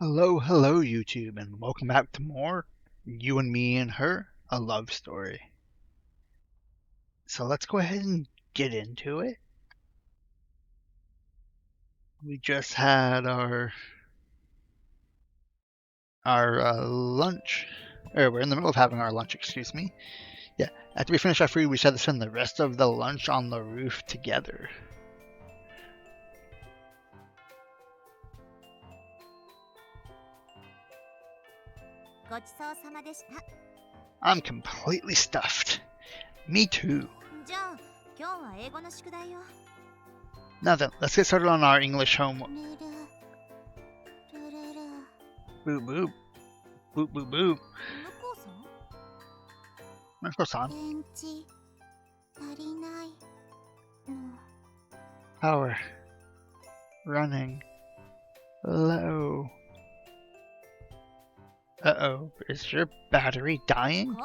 Hello, hello, YouTube, and welcome back to more You and Me and Her, a love story. So let's go ahead and get into it. We just had our lunch, or we're in the middle of having our lunch, excuse me. Yeah, after we finish our food, we decided to spend the rest of the lunch on the roof together. I'm completely stuffed. Me too. Now then, let's get started on our English homework. Boop boop. Boop boop boop. Mako-san. Power. Running. Low. Uh-oh, is your battery dying?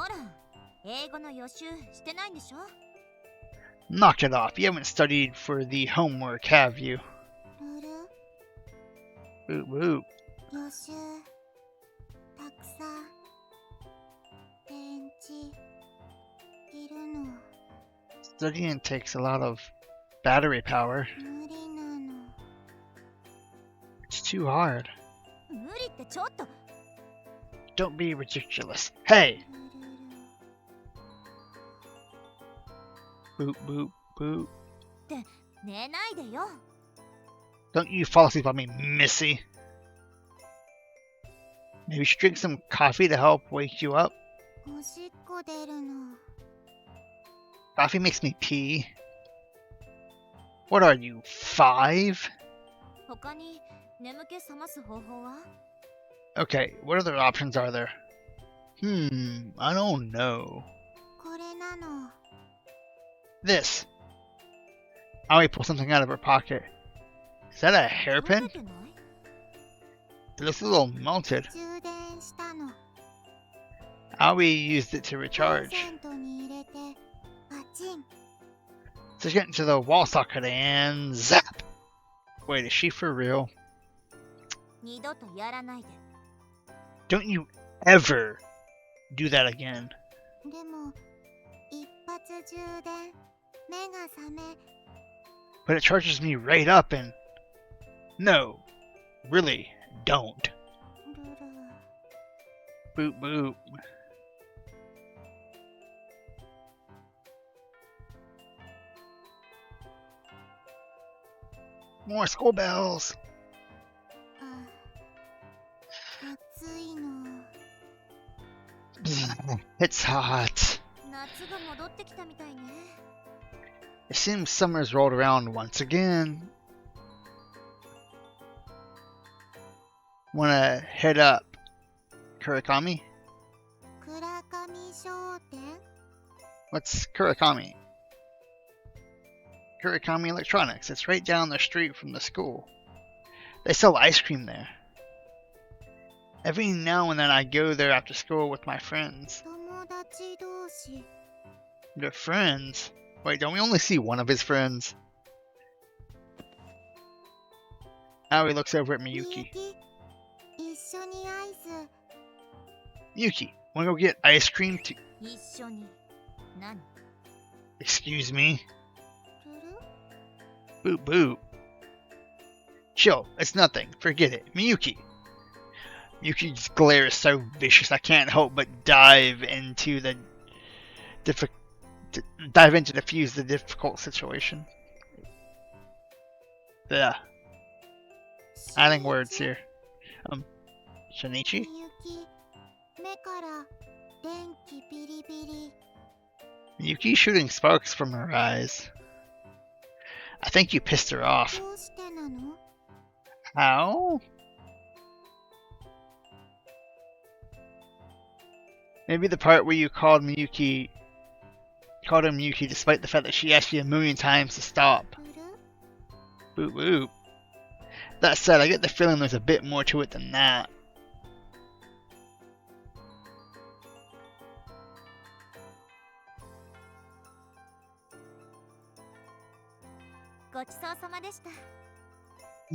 Knock it off, you haven't studied for the homework, have you? Boop boop. Studying takes a lot of battery power. It's too hard. Don't be ridiculous. Hey! Boop boop boop. Don't you fall asleep on me, Missy. Maybe you should drink some coffee to help wake you up. Coffee makes me pee. What are you, 5? Okay, what other options are there? I don't know. This. Aoi pulled something out of her pocket. Is that a hairpin? It looks a little melted. Aoi used it to recharge. So she got into the wall socket and zap! Wait, is she for real? Don't you ever do that again. But it charges me right up and... No, really, don't. Boop boop. More school bells. It's hot. It seems summer's rolled around once again. Wanna head up Kurakami? What's Kurakami? Kurakami Electronics. It's right down the street from the school. They sell ice cream there. Every now and then I go there after school with my friends. They're friends? Wait, don't we only see one of his friends? Aoi looks over at Miyuki. Miyuki, wanna go get ice cream too? Excuse me? Boop boop. Chill, it's nothing. Forget it. Miyuki. Miyuki's glare is so vicious I can't help but dive into the defuse the difficult situation. Yeah. Adding words here. Shinichi? Miyuki shooting sparks from her eyes. I think you pissed her off. How? Maybe the part where you called him Miyuki despite the fact that she asked you a million times to stop. Boop boop. That said, I get the feeling there's a bit more to it than that.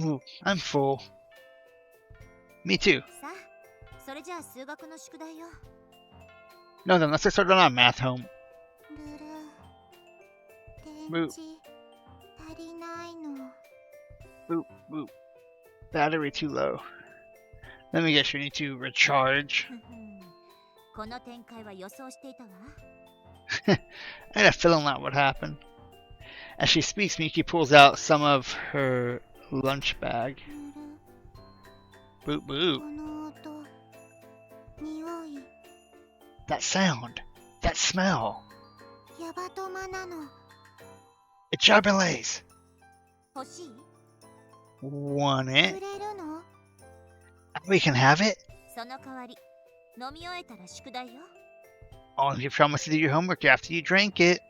Ooh, I'm full. Me too. さあ、それじゃあ数学の宿題よ。 No, then let's get started on our math home. ブルー、電池足りないの。 Boop, boop. Battery too low. Let me guess, you need to recharge. この展開は予想していたわ。 I had a feeling that would happen. As she speaks, Miki pulls out some of her lunch bag. ブル Boop, こ boop. の音、匂い、 That sound. That smell. ヤバトマなの。 It's Jabberlays. 欲しい？ Want く it? れるの？ We can have it? その代わり、飲み終えたら宿題よ。 Only if you promise to do your homework after you drink it.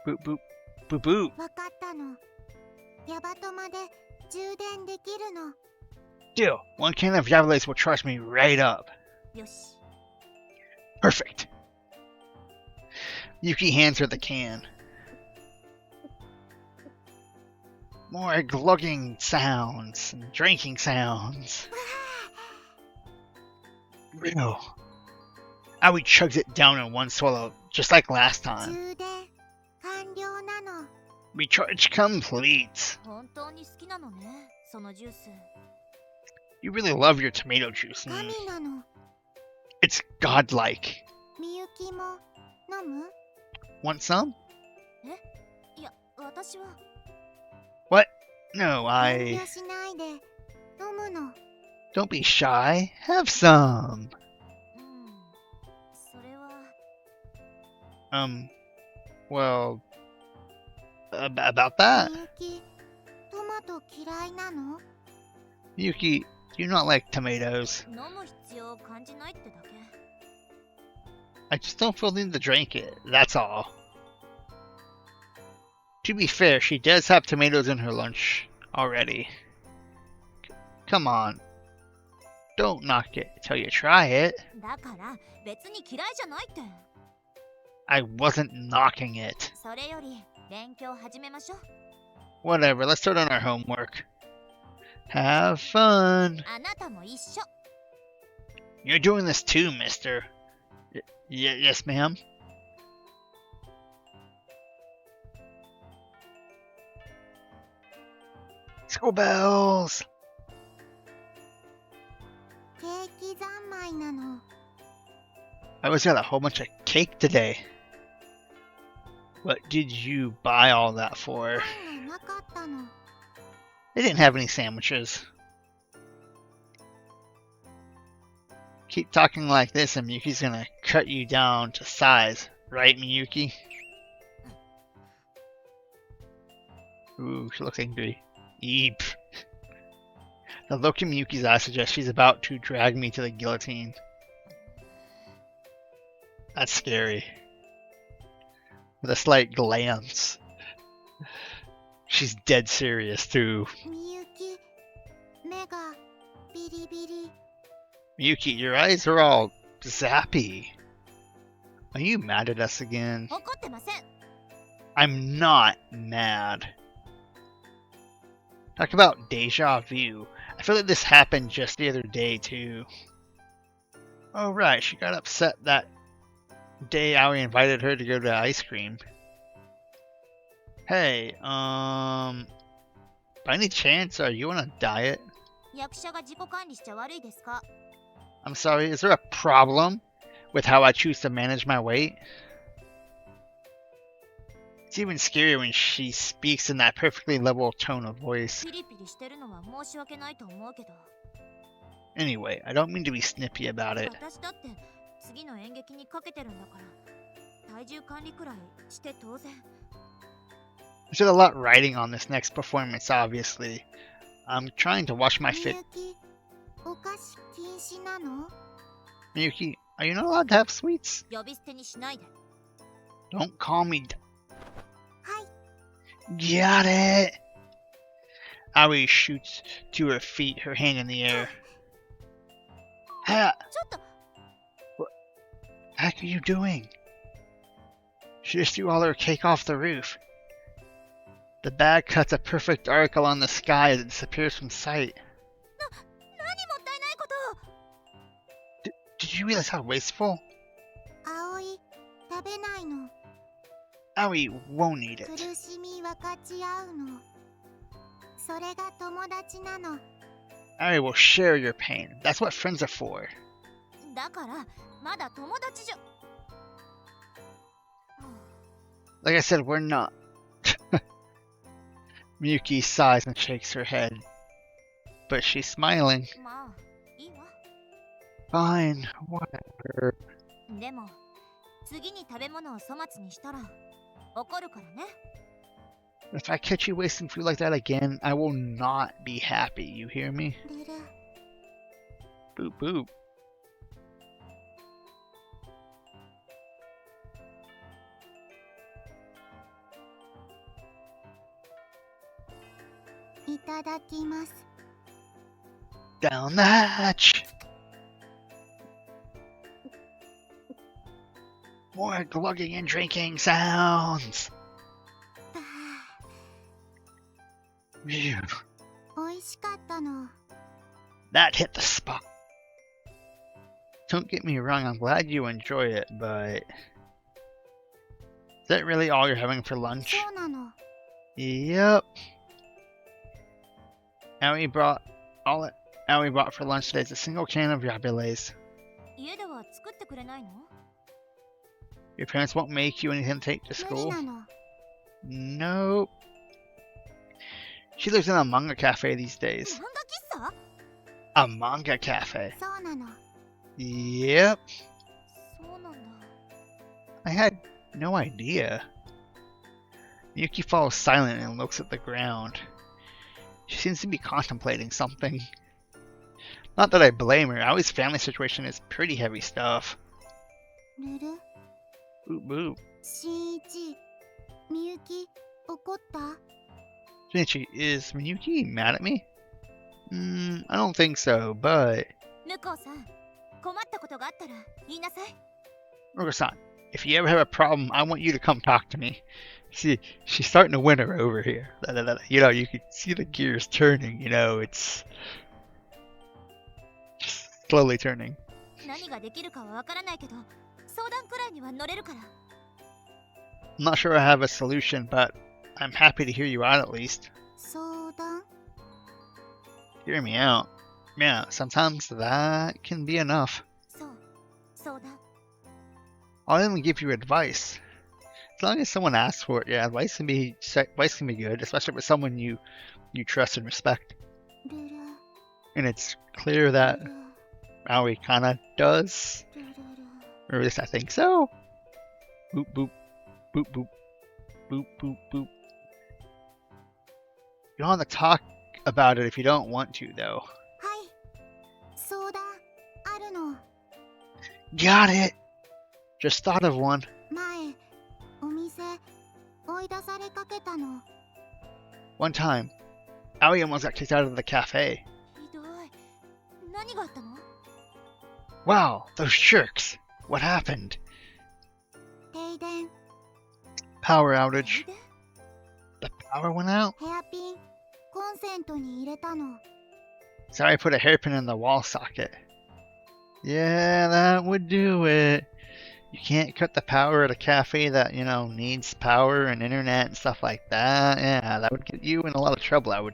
ルル、 Boop, boop. Boop, boop. わかったの。ヤバトマで充電できるの。 Deal. One can of Jabberlays will charge me right up. よし。 Perfect. Yuki hands her the can. More glugging sounds and drinking sounds. Real. Aoi chugs it down in one swallow, just like last time. 充電完了なの。 Recharge complete. 本当に好きなのね、そのジュース。 You really love your tomato juice. 神なの。 It's godlike. みゆきも飲む？ Want some? いや、私は。 What? No, 遠 I... 慮しないで飲むの。 Don't be shy. Have some. それは。 Well... about that? みゆき、トマト嫌いなの？ Yuki, do you not like tomatoes? 飲む必要を感じないってだけ。 I just don't feel the need to drink it, that's all. To be fair, she does have tomatoes in her lunch already. Come on. Don't knock it till you try it. だから別に嫌いじゃないって。 I wasn't knocking it. それより勉強始めましょう。 Whatever, let's start on our homework. Have fun. あなたも一緒。 You're doing this too, mister. Yes, ma'am. School bells. ケーキ三昧なの。 I always got a whole bunch of cake today. What did you buy all that for? パンがなかったの。 They didn't have any sandwiches. Keep talking like this and Miyuki's gonna cut you down to size. Right, Miyuki? Ooh, she looks angry. Eep. The look in Miyuki's eye suggests she's about to drag me to the guillotine. That's scary. With a slight glance. She's dead serious too. みゆき、目がビリビリ。 Miyuki, your eyes are all zappy. Are you mad at us again? 怒ってません。 I'm not mad. Talk about deja vu. I feel like this happened just the other day too. Oh right, she got upset that day Aoi invited her to go to ice cream. Hey, by any chance, are you on a diet? 役者が自己管理しちゃ悪いですか？ I'm sorry, is there a problem with how I choose to manage my weight? It's even scarier when she speaks in that perfectly level tone of voice. ピリピリしてるのは申し訳ないと思うけど。 Anyway, I don't mean to be snippy about it. 私だって次の演劇にかけてるんだから。体重管理くらいして当然。 There's a lot riding on this next performance, obviously. I'm trying to watch my み fit. ゆき、お菓子禁止なの？ Miyuki, are you not allowed to have sweets? 呼び捨てにしないで。 Don't call me. はい。 Got it! Aoi shoots to her feet, her hand in the air. Ha! ちょっと。 What the heck are you doing? She just threw all her cake off the roof. The bag cuts a perfect arc along the sky as it disappears from sight. 何もったいないこと Did you realize how wasteful? 葵、食べないの。 Aoi won't eat 苦 it. しみ分かち合うの。それが友達なの。 Aoi will share your pain. That's what friends are for. だから、まだ友達じゃ。 Like I said, we're not. Miyuki sighs and shakes her head. But she's smiling. まあ、いいわ。 Fine, whatever. でも、次に食べ物を粗末にしたら怒るからね。 If I catch you wasting food like that again, I will not be happy. You hear me? ルル、 Boop boop. いただきます。 Down the hatch. More glugging and drinking sounds. 美 Phew. 味しかったの。 That hit the spot. Don't get me wrong, I'm glad you enjoy it, but... Is that really all you're having for lunch? そうなの。 Yep. Aoi brought for lunch today is a single can of yabiles. 家では作ってくれないの？ Your parents won't make you anything to take to 無理 school? なの。 Nope. She lives in a manga cafe these 漫 days. 画喫茶？ A manga cafe. そうなの。 Yep. そうなんだ。 I had no idea. Yuki falls silent and looks at the ground. She seems to be contemplating something. Not that I blame her. Aoi's family situation is pretty heavy stuff. ルル、 Boop boop. しんいち、みゆき、怒った？ Shinichi, is Miyuki mad at me? I don't think so, but... 向こうさん、困ったことがあったら言いなさい。 Ruko-san, if you ever have a problem, I want you to come talk to me. See, she's starting to win her over here. You know, you can see the gears turning, you know, it's... just slowly turning. 何ができるかはわからないけど、相談くらいには乗れるから。 I'm not sure I have a solution, but I'm happy to hear you out at least. 相談？ Hear me out. Yeah, sometimes that can be enough. そう、相談。 I'll even give you advice. As long as someone asks for it, yeah, advice can be good, especially with someone you trust and respect. ルル、 And it's clear that ルル、 Aoi kinda does. ルルル。 Or at least I think so. Boop boop. Boop boop. Boop boop boop. You don't have to talk about it if you don't want to, though. はい、相談あるの。 Got it! Just thought of one. 前、お店追い出されかけたの。 One time, Aoi almost got kicked out of the cafe. ひどい。何があったの？ Wow, those jerks! What happened? 停電、 Power 停 outage. 電？ The power went out? ヘアピン、コンセントに入れたの。 So I put a hairpin in the wall socket. Yeah, that would do it. You can't cut the power at a cafe that, you know, needs power and internet and stuff like that. Yeah, that would get you in a lot of trouble, I would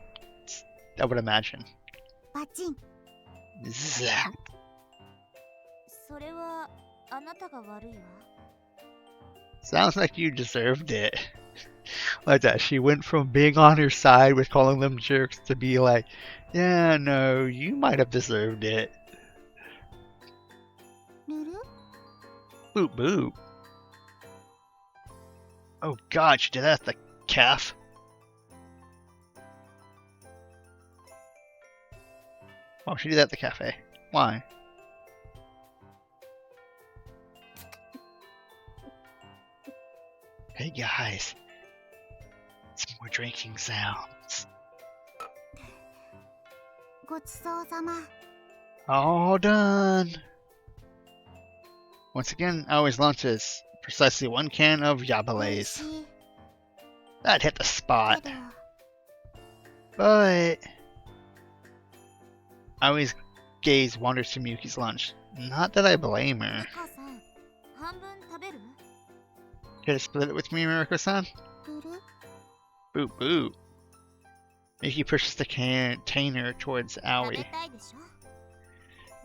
imagine. バチン。 Zap. それはあなたが悪いわ。 Sounds like you deserved it. Like that, she went from being on her side with calling them jerks to be like, yeah, no, you might have deserved it. ルル？ Boop boop. Oh god, she did that at the calf. Why would she do that at the cafe? Why? Hey guys. Some more drinking sounds. ごちそうさま。 All done. Once again, Aoi's lunch is precisely one can of おいし yabiles. い。That hit the け spot. ど But I always gaze wonders to Miyuki's lunch. Not that I blame her. ミコさん半分食べる Care to split it with me, Mariko-san? ブル Boop boop. Miyuki pushes the container towards 食べ Aoi. たいでしょ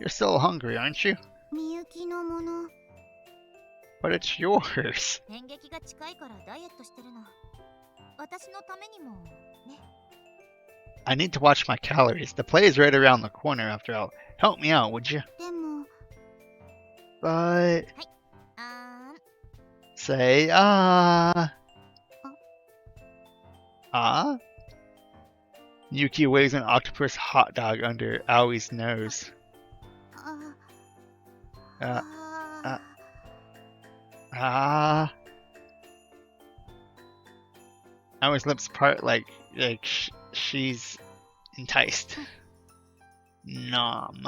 You're still hungry, aren't you? みゆきのもの But it's yours. 演劇が近いからダイエットしてるの私のためにもね I need to watch my calories. The play is right around the corner after all. Help me out, would you? でも But あ say ah. Ah? Yuki waves an octopus hot dog under Aoi's nose. あ Uh, Ah. Aoi's lips part like she's enticed. Nom.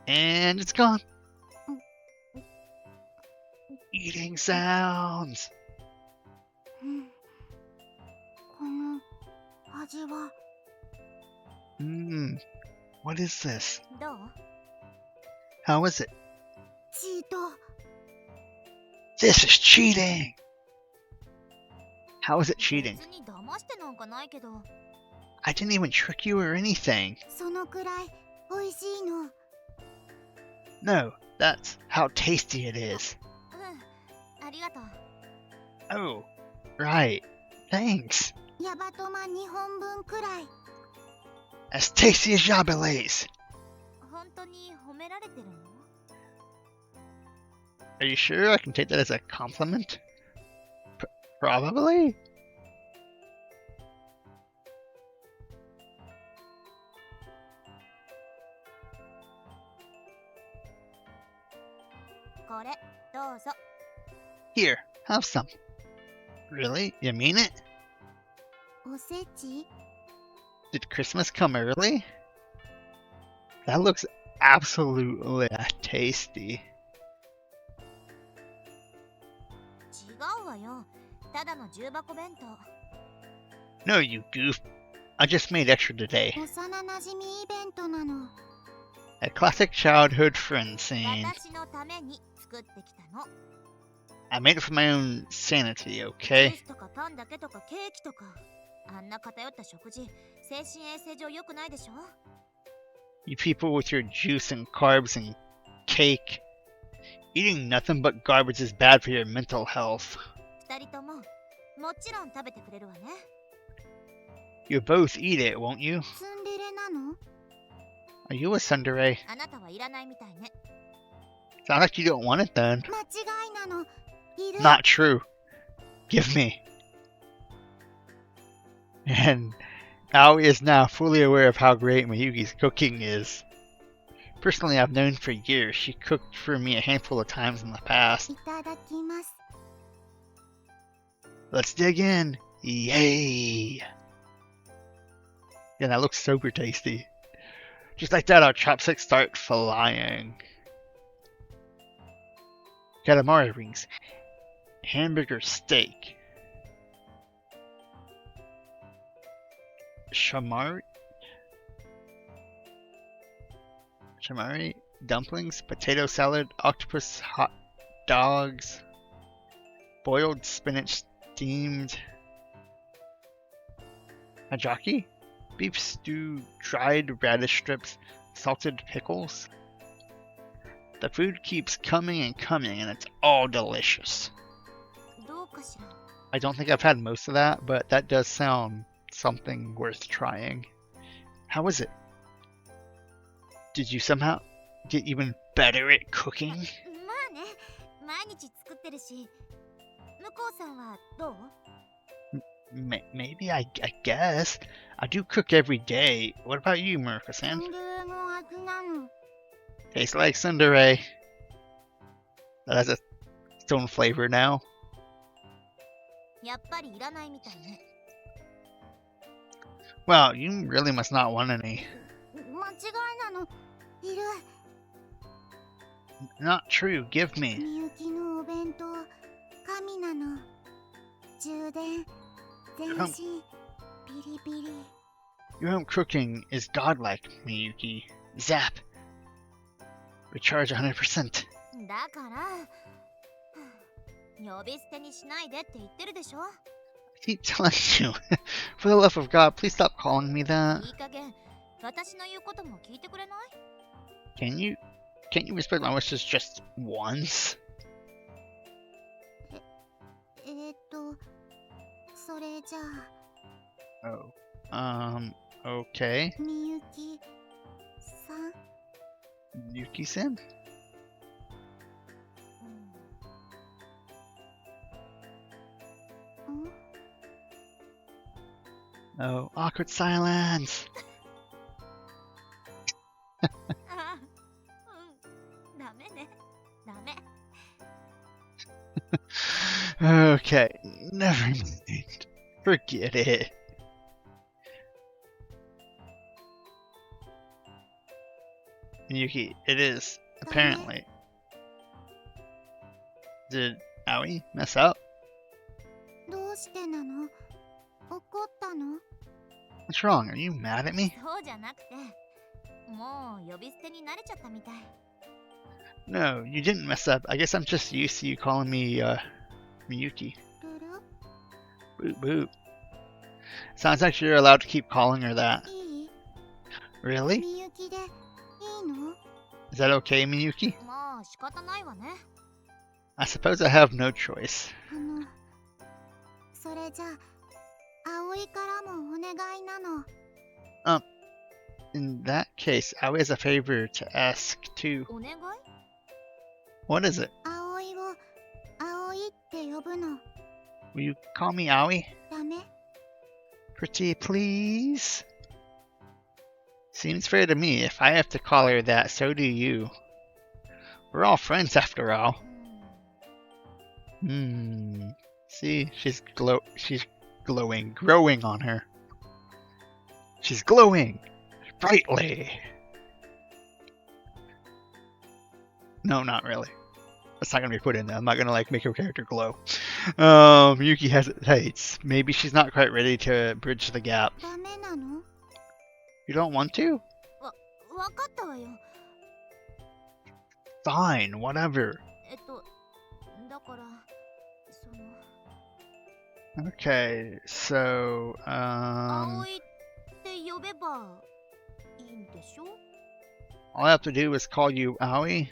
And it's gone. Eating sounds. この味は What is this? どう How is it? チート This is cheating! How is it cheating? 別に騙してなんかないけど I didn't even trick you or anything. そのくらい美味しいの No, that's how tasty it is. うんありがとう Oh, right. Thanks. ヤバトマ2本分くらい As tasty as Yabele's. 本当に褒められてるの Are you sure I can take that as a compliment? Probably? これどうぞ Here, have some. Really? You mean it? おせち Did Christmas come early? That looks absolutely tasty. 違うわよただの重箱弁当 No, you goof. I just made extra today. 幼なじみイベントなの A classic childhood friend scene. 私のために作ってきたの I made it for my own sanity, ジュ okay? ースとかパンだけとかケーキとかあんな偏った食事精神衛生上良くないでしょ You people with your juice and carbs and cake. Eating nothing but garbage is bad for your mental health. 二人とももちろん食べてくれるわね You both eat it, won't you? ツンデレなの Are you a tsundere? あなたはいらないみたいね Sounds like you don't want it then. 間違いなのいる Not true. Give me. And Aoi is now fully aware of how great Miyuki's cooking is. Personally, I've known for years. She cooked for me a handful of times in the past. いただきます Let's dig in. Yay! Yeah, that looks super tasty. Just like that, our chopsticks start flying. Calamari rings. Hamburger steak. Shamari dumplings, potato salad, octopus hot dogs, boiled spinach steamed, hajaki, beef stew, dried radish strips, salted pickles. The food keeps coming and coming, and it's all delicious. どうかしら I don't think I've had most of that, but that does sound something worth trying. How is it? Did you somehow get even better at cooking? まあね毎日作ってるし向こうさんはどう Maybe, I guess. I do cook every day. What about you, ツ Murka-san? ンデレの味なの Tastes like tsundere. That has a its own flavor now. やっぱりいらないみたいね Well, you really must not want any. 間違いなのいる Not true. Give み me. ゆきのお弁当神なの充電、全 Your home, 身、ビリビリ。 your home cooking is godlike, Miyuki. Zap. Recharge 100%. だから、呼び捨てにしないでって言ってるでしょ。 I keep telling you. For the love of God, please stop calling me that. いい加減、私の言うことも聞いてくれない？ Can't you respect my wishes just once? それじゃOh. あ、Okay. みゆきさん。 Yuki-san? うん。 Oh, awkward silence. あ、うん、ダメね。ダメ。 Okay, never mind. Forget it. Yuki, it is, apparently. Did Aoi mess up? どうしてなの？怒ったの？ What's wrong? Are you mad at me? そうじゃなくて、もう呼び捨てに慣れちゃったみたい。 No, you didn't mess up. I guess I'm just used to you calling me, Miyuki. ルル？ Boop boop. Sounds like you're allowed to keep calling her that. いい？ Really? みゆきでいいの？ Is that okay, Miyuki? まあ仕方ないわね。 I suppose I have no choice. それじゃあ、葵からもお願いなの。 In that case, Aoi has a favor to ask too. お願い？ What is it? 葵を葵って呼ぶの Will you call me Aoi? ダメ？ Pretty please? Seems fair to me. If I have to call her that, so do you. We're all friends after all. See, she's glowing, growing on her. She's glowing brightly. No, not really. That's not gonna be put in there. I'm not gonna like make her character glow. Yuki hesitates. Maybe she's not quite ready to bridge the gap. ダメなの？ You don't want to? わかったわよ。 Fine, whatever. だから、その。 Okay, so, 葵って呼べばいいんでしょ？ all I have to do is call you Aoi?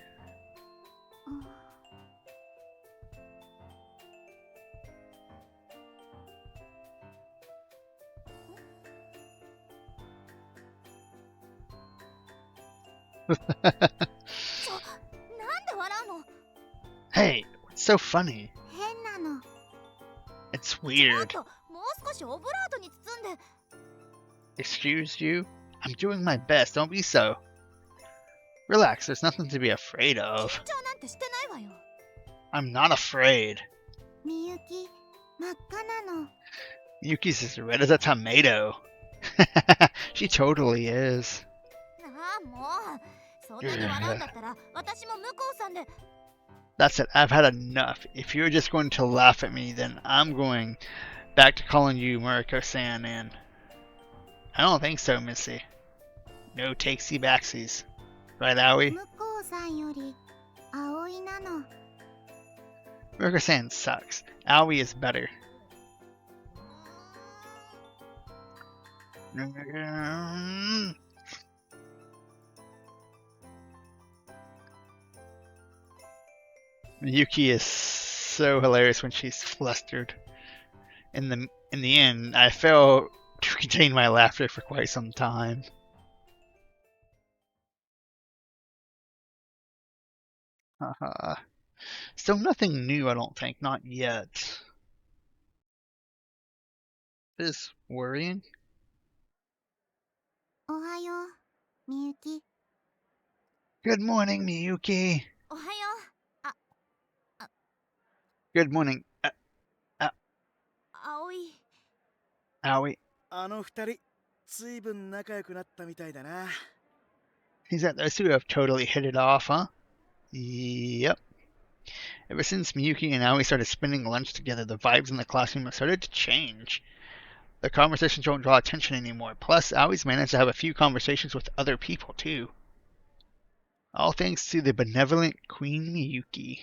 なんで笑うの？ Hey, what's so funny? 変なの。 It's ちょっ weird. ともう少しオブラートに包んで。 Excuse you? I'm doing my best, don't be so. Relax, there's nothing to be afraid 緊 of. 張なんてしてないわよ。 I'm not afraid. みゆき、真っ赤なの。 Yuki's as red as a tomato. She totally is. ああ、もう。そんなに笑うんだったら、私も向こうさんで。 That's it, I've had enough. If you're just going to laugh at me, then I'm going back to calling you Mariko-san, and I don't think so, Missy. No takesy backsies. Right, Aoi? 向こうさんより葵なの。 Mariko-san sucks. Aoi is better. Yuki is so hilarious when she's flustered. In the end, I failed to contain my laughter for quite some time. Haha. Still nothing new, I don't think. Not yet. Is worrying? おはよう、みゆき。 Good morning, Miyuki. おはよう。 Good morning, 葵。 Aoi. あの二人、ずいぶん仲良くなったみたいだな。 Seems that those two have totally hit it off, huh? Yep. Ever since Miyuki and Aoi started spending lunch together, the vibes in the classroom have started to change. The conversations don't draw attention anymore. Plus, Aoi's managed to have a few conversations with other people, too. All thanks to the benevolent Queen Miyuki.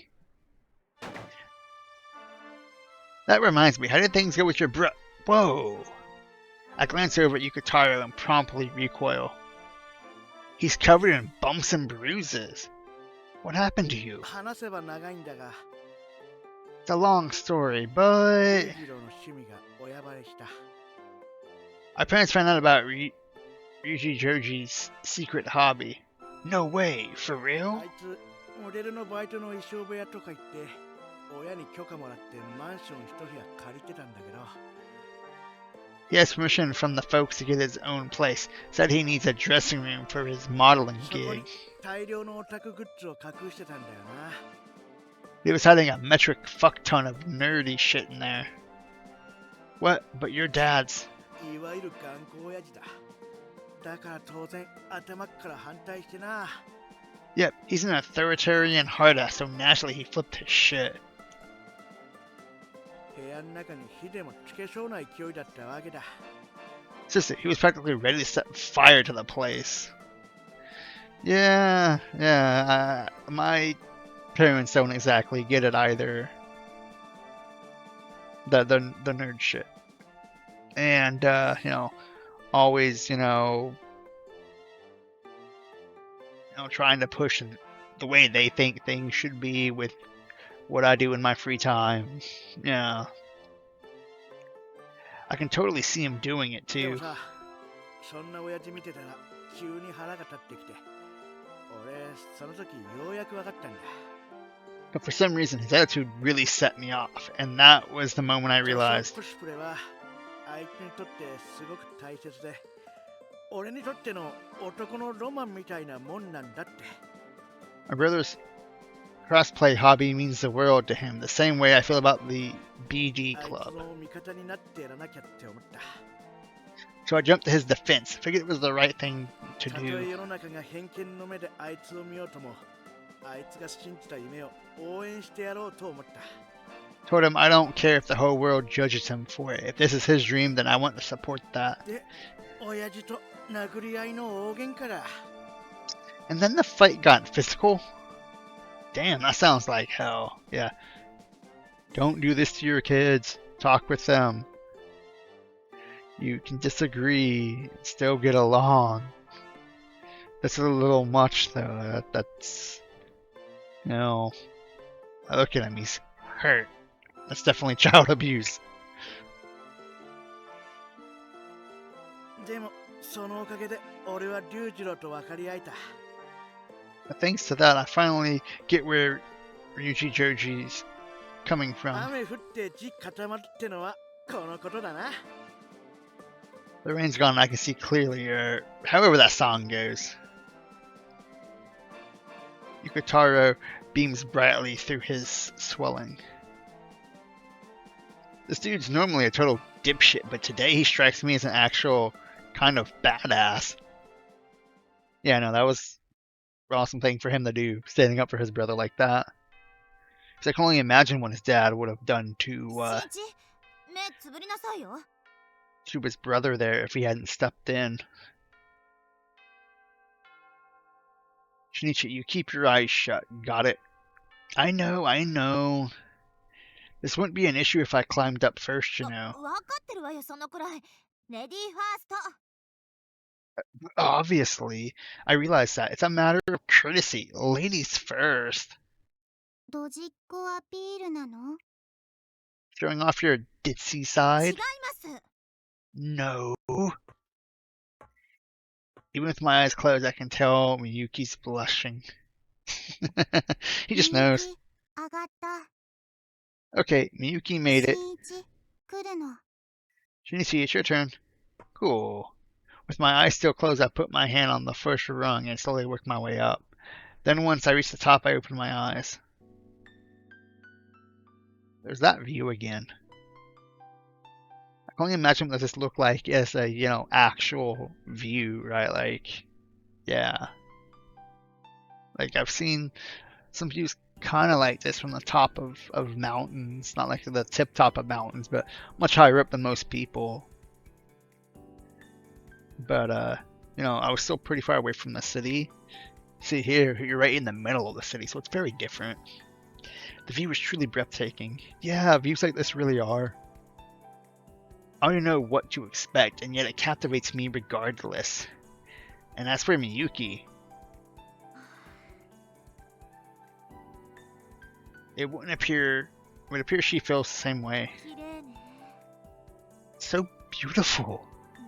That reminds me, how did things go with your Whoa! I glance over at Yukitaro and promptly recoil. He's covered in bumps and bruises. What happened to you? 話せば長いんだが、 It's a long story, but 裕次郎の趣味が親バレした。 my parents found out about Ryuji Joji's secret hobby. No way, for あ real? いつ、モデルのバイトの衣装部屋とか行って、親に許可もらってマンション一部屋借りてたんだけど、 He has permission from the folks to get his own place. Said he needs a dressing room for his modeling そこに gig. 大量のオタクグッズを隠してたんだよな。 He was hiding a metric fuck ton of nerdy shit in there. What? But your dad's. いわゆる頑固親父だ。だから当然頭っから反対してな。 Yep, he's an authoritarian hard ass, so naturally he flipped his shit. 部屋の中に火でもつけそうな勢いだったわけだ。 Seriously, he was practically ready to set fire to the place. Yeah, my parents don't exactly get it either. The nerd shit. And, always, trying to push the way they think things should be with what I do in my free time. Yeah. I can totally see him doing it でも too. さ、そんな親父見てたら急に腹が立ってきて、俺その時ようやく分かったんだ。 But for some reason, his attitude really set me off, and that was the moment I realized コスプレは相手にとってすごく大切で、俺にとっての男のロマンみたいなもんなんだって。 my brother's crossplay hobby means the world to him, the same way I feel about the BD あいつ club. の味方になってやらなきゃって思った。 So I jumped to his defense, figured it was the right thing to たとえ do. 世の中が偏見の目であいつを見ようとも、あいつが信じた夢を応援してやろうと思った。 Told him I don't care if the whole world judges him for it. If this is his dream, then I want to support that. で、親父と殴り合いの大喧嘩だ。 And then the fight got physical? Damn, that sounds like hell. Yeah. Don't do this to your kids. Talk with them. You can disagree, still get along. That's a little much, though. That's... I look at him, he's hurt. That's definitely child abuse. でも、そのおかげで俺は龍次郎と分かり合えた。 But thanks to that, I finally get where Ryuji Joji's coming from. 雨降って地固まるってのはこのことだな。 The rain's gone, I can see clearly, or however that song goes. Yukitaro beams brightly through his swelling. This dude's normally a total dipshit, but today he strikes me as an actual kind of badass. Yeah, no, that was an awesome thing for him to do, standing up for his brother like that. Because I can only imagine what his dad would have done 新一、目つぶりなさいよ。 to his brother there if he hadn't stepped in. Shinichi, you keep your eyes shut. Got it? I know. This wouldn't be an issue if I climbed up first, you know. わかってるわよ、そのくらい。レディーファースト。 Obviously, I realize that. It's a matter of courtesy. Ladies first. ドジっ子アピールなの？ Showing off your ditzy 違い side? ます。 No. Even with my eyes closed, I can tell Miyuki's blushing. He just knows. 新一、上がった。 Okay, Miyuki made it. 新一、来るの。 Shinichi, it's your turn. Cool. With my eyes still closed, I put my hand on the first rung and slowly worked my way up. Then once I reached the top, I opened my eyes. There's that view again. I can only imagine what this looked like as a, actual view, right? Like, yeah. Like, I've seen some views kind of like this from the top of mountains. Not like the tip top of mountains, but much higher up than most people. But, I was still pretty far away from the city. See here, you're right in the middle of the city, so it's very different. The view is truly breathtaking. Yeah, views like this really are. I don't know what to expect, and yet it captivates me regardless. And as for Miyuki, it would appear she feels the same way. 綺麗ね。 It's so beautiful.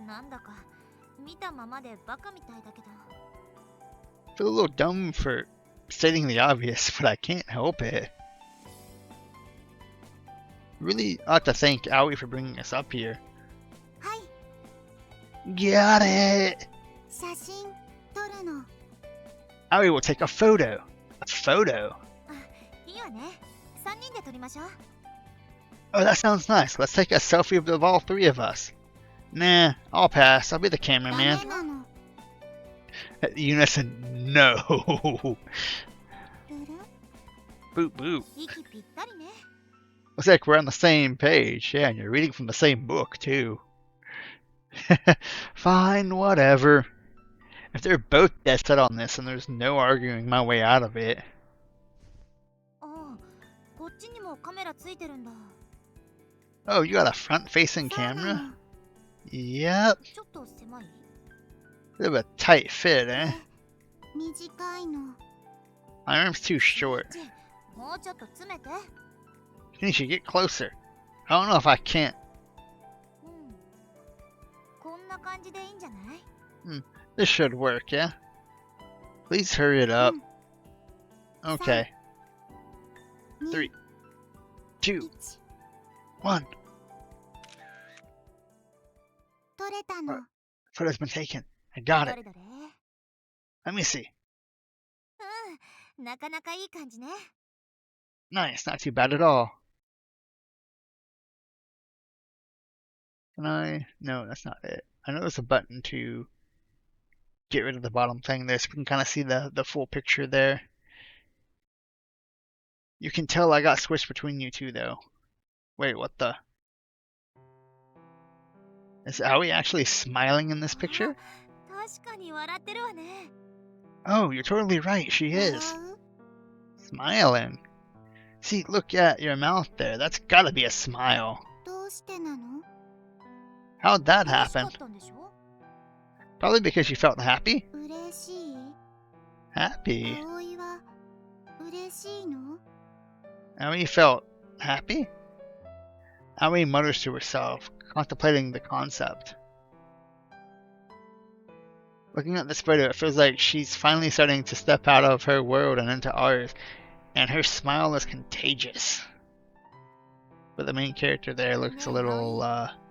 なんだか見たままでバカみたいだけど。 I feel a little dumb for stating the obvious, but I can't help it. Really ought to thank Aoi for bringing us up here. はい、 Got it! 写真撮るの。 Aoi will take a photo. A photo? いいわね。3人で撮りましょう。 Oh, that sounds nice. Let's take a selfie of all three of us. Nah, I'll pass. I'll be the ダ cameraman. メなの。 Unison, no. ルル Boop boop. 息ぴったりね。 Looks like we're on the same page. Yeah, and you're reading from the same book, too. Fine, whatever. If they're both dead set on this, then there's no arguing my way out of it. ああ、こっちにもカメラついてるんだ。 Oh, you got a front-facing そうな camera? の。 Yep. ちょっと狭い？ Bit of a tight fit, eh? 短いの。 My arm's too short. もうちょっと詰めて。 You should get closer. I don't know if I can't. うん。こんな感じでいいんじゃない？ This should work, yeah? Please hurry it up. うん。 Okay. 2 3, 2, 1 1. 撮れたの。 Photo's been taken. I got ど it. れどれ？ Let me see. うん、なかなかいい感じね。 Nice, not too bad at all. Can I? No, that's not it. I know there's a button to get rid of the bottom thing there, so we can kind of see the full picture there. You can tell I got switched between you two, though. Wait, what the? Is Aoi actually smiling in this picture? 確かに笑ってるわね。 Oh, you're totally right, she 笑 is. う？ Smiling. See, look at your mouth there. That's gotta be a smile. どうしてなの？ How'd that 嬉しか happen? ったんでしょ？ Probably because you felt happy? 嬉しい？ Happy? 葵は嬉しいの？ Aoi felt happy? Aoi mutters to herself, contemplating the concept. Looking at this photo, it feels like she's finally starting to step out of her world and into ours, and her smile is contagious. But the main character there looks a little,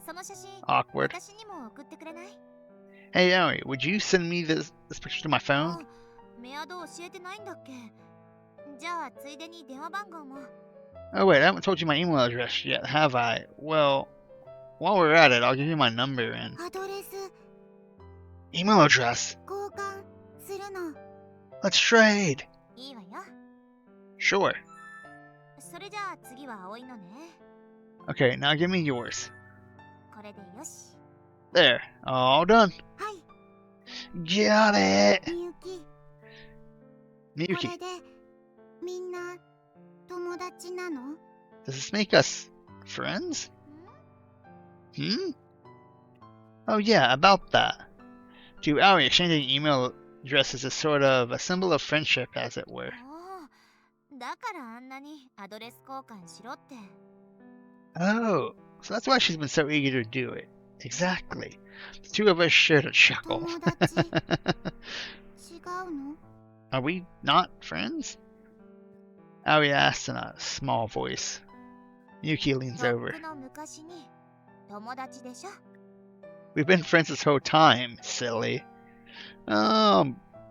その写真、 awkward. 私にも送ってくれない？ Hey, Aoi, would you send me this picture to my あ phone?、メアド教えてないんだっけ？じゃあ、ついでに電話番号も。 Oh wait, I haven't told you my email address yet, have I? Well, while we're at it, I'll give you my number and アドレス email address. 交換するの。 Let's trade. いいわよ。 Sure. それじゃあ次は葵のね。 Okay, now give me yours. これでよし。 There, all done. はい、 Got it. みゆき。こ Miyuki, れでみんな友達なの？ does this make us friends? Hmm? Oh yeah, about that. To Aoi, exchanging email addresses is sort of a symbol of friendship, as it were. おお、だからあんなにアドレス交換しろって。 Oh, so that's why she's been so eager to do it. Exactly. The two of us shared a chuckle. 友達違うの？ Are we not friends? Aoi asks in a small voice. Yuki leans とっ over. くの昔に友達でしょ？ We've been friends this whole time, silly. I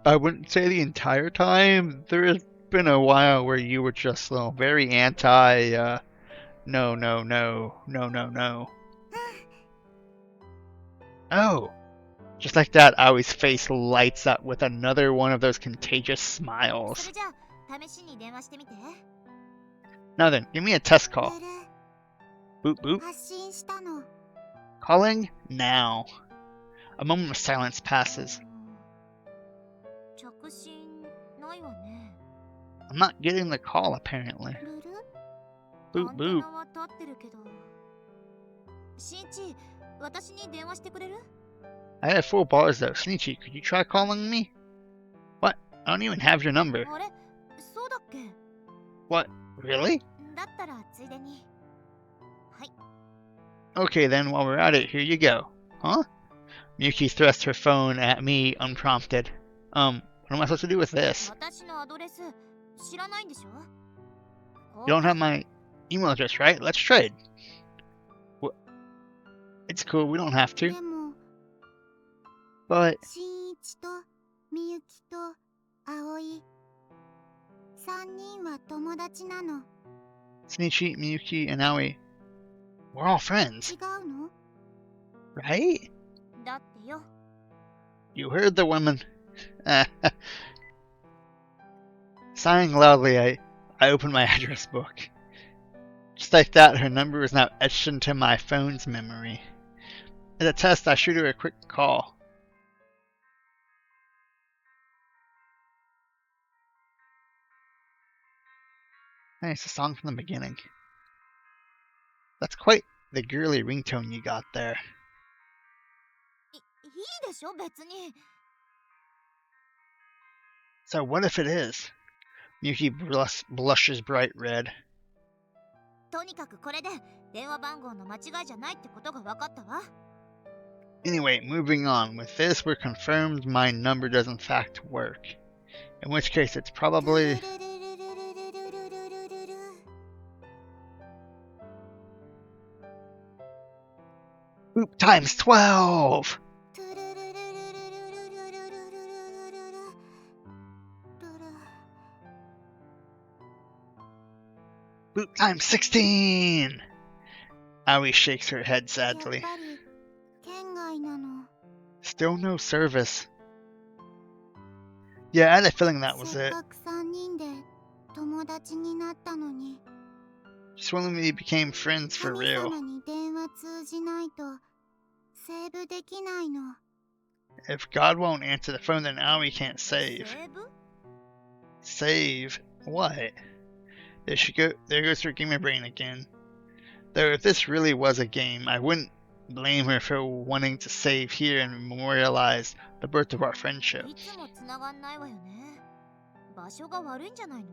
wouldn't say the entire time. There has been a while where you were just very anti, no, no, no, no, no, no. Oh, just like that, Aoi's face lights up with another one of those contagious そ smiles. れじゃあ試しに電話してみて。Now then, give me a test call. ブル Boop boop. 発信したの。 Calling now. A moment of silence passes. 着信ないわね。 I'm not getting the call apparently. ブル Boop アンテ boop. ナは立ってるけど。しんち、私に電話してくれる？ I have 4 bars though. Sneechy, could you try calling me? What? I don't even have your number. あれ、そうだっけ？ What? Really? だったらついでに。はい。 Okay then, while we're at it, here you go. Huh? Miyuki thrusts her phone at me unprompted. What am I supposed to do with this? 私のアドレス知らないんでしょ？ You don't have my email address, right? Let's trade. What? It's cool, we don't have で to. も、 But しんいちとみゆきとあおい、3人は友達なの。 Sneechy, Miyuki, and Aoi, we're all friends, 違うの？ right? だってよ。 You heard the woman. Sighing loudly, I opened my address book. Just like that, her number is now etched into my phone's memory. As a test, I shoot her a quick call. Hey, it's a song from the beginning. That's quite the girly ringtone you got there. いいでしょ、別に。 So what if it is? Miyuki blushes bright red. とにかくこれで電話番号の間違いじゃないってことが分かったわ。 Anyway, moving on. With this, we're confirmed my number does in fact work. In which case, it's probably... Oop, times 12! Boop times 16! Aoi shakes her head やっ sadly. ぱり県外なの。 Still no service. Yeah, I had a feeling that was せっ it. かく3人で友達になったのに。 Just when we became friends for 神 real. 様に電話通じないとセーブできないの。 If God won't answer the phone, then Aoi can't セ save. ーブ？ Save? What? There goes her gamer brain again. Though if this really was a game, I wouldn't blame her for wanting to save here and memorialize the birth of our friendship. いつも繋がんないわよね。場所が悪いんじゃないの？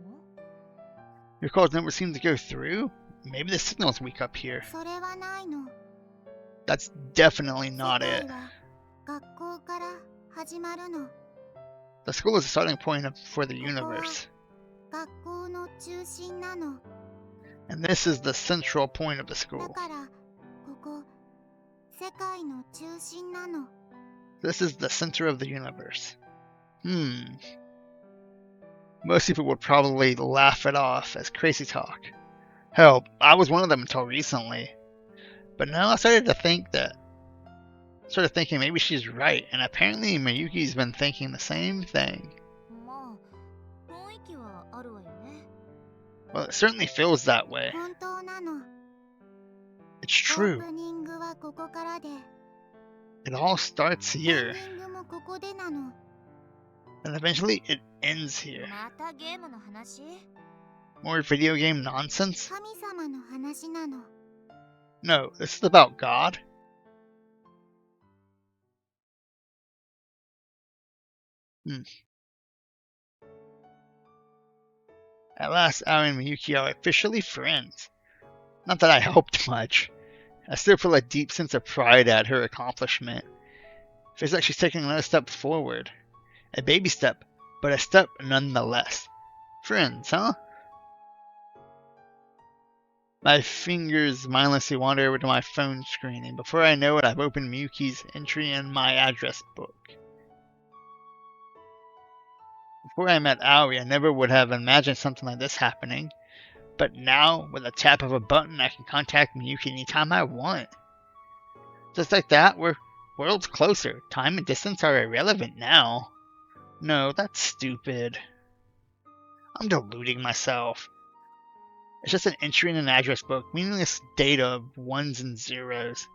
Your calls never seem to go through? Maybe the signal's weak up here. それはないの。 That's definitely 世 not 界 it. は学校から始まるの。 The school is the starting point for the universe. 学校の中心なの。 And this is the central point of the だ school. からここ世界の中心なの。 This is the center of the universe. Most people would probably laugh it off as crazy talk. Hell, I was one of them until recently. But now I started thinking maybe she's right, and apparently Miyuki's been thinking the same thing. まあ雰囲気はあるわよね。 Well, it certainly feels that way. 本当なの。 It's オ true. ープニングはここからで、 It all starts エ here, ンディングもここでなの。 and eventually it ends here. またゲームの話？ More video game nonsense? 神様の話なの。 No, this is about God. At last, Aoi and Miyuki are officially friends. Not that I hoped much. I still feel a deep sense of pride at her accomplishment. It feels like she's taking another step forward. A baby step, but a step nonetheless. Friends, huh? My fingers mindlessly wander over to my phone screen, and before I know it, I've opened Miyuki's entry in my address book. Before I met Aoi, I never would have imagined something like this happening. But now, with a tap of a button, I can contact Miyuki anytime I want. Just like that, we're worlds closer. Time and distance are irrelevant now. No, that's stupid. I'm deluding myself. It's just an entry in an address book, meaningless data of ones and zeros.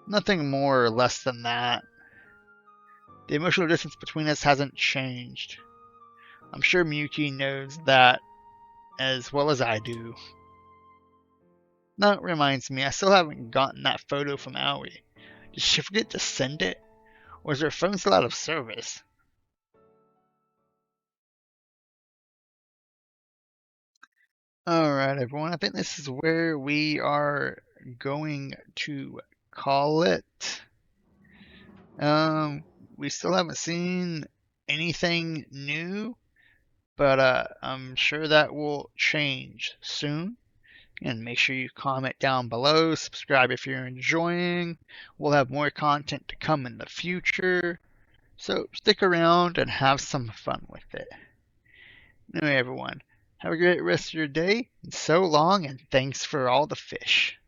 Nothing more or less than that. The emotional distance between us hasn't changed. I'm sure Miyuki knows that as well as I do. That reminds me, I still haven't gotten that photo from Aoi. Did she forget to send it? Or is her phone still out of service? Alright, everyone, I think this is where we are going to call it. We still haven't seen anything new, but I'm sure that will change soon. And make sure you comment down below, subscribe if you're enjoying. We'll have more content to come in the future, so stick around and have some fun with it. Anyway, everyone, have a great rest of your day, and so long, and thanks for all the fish.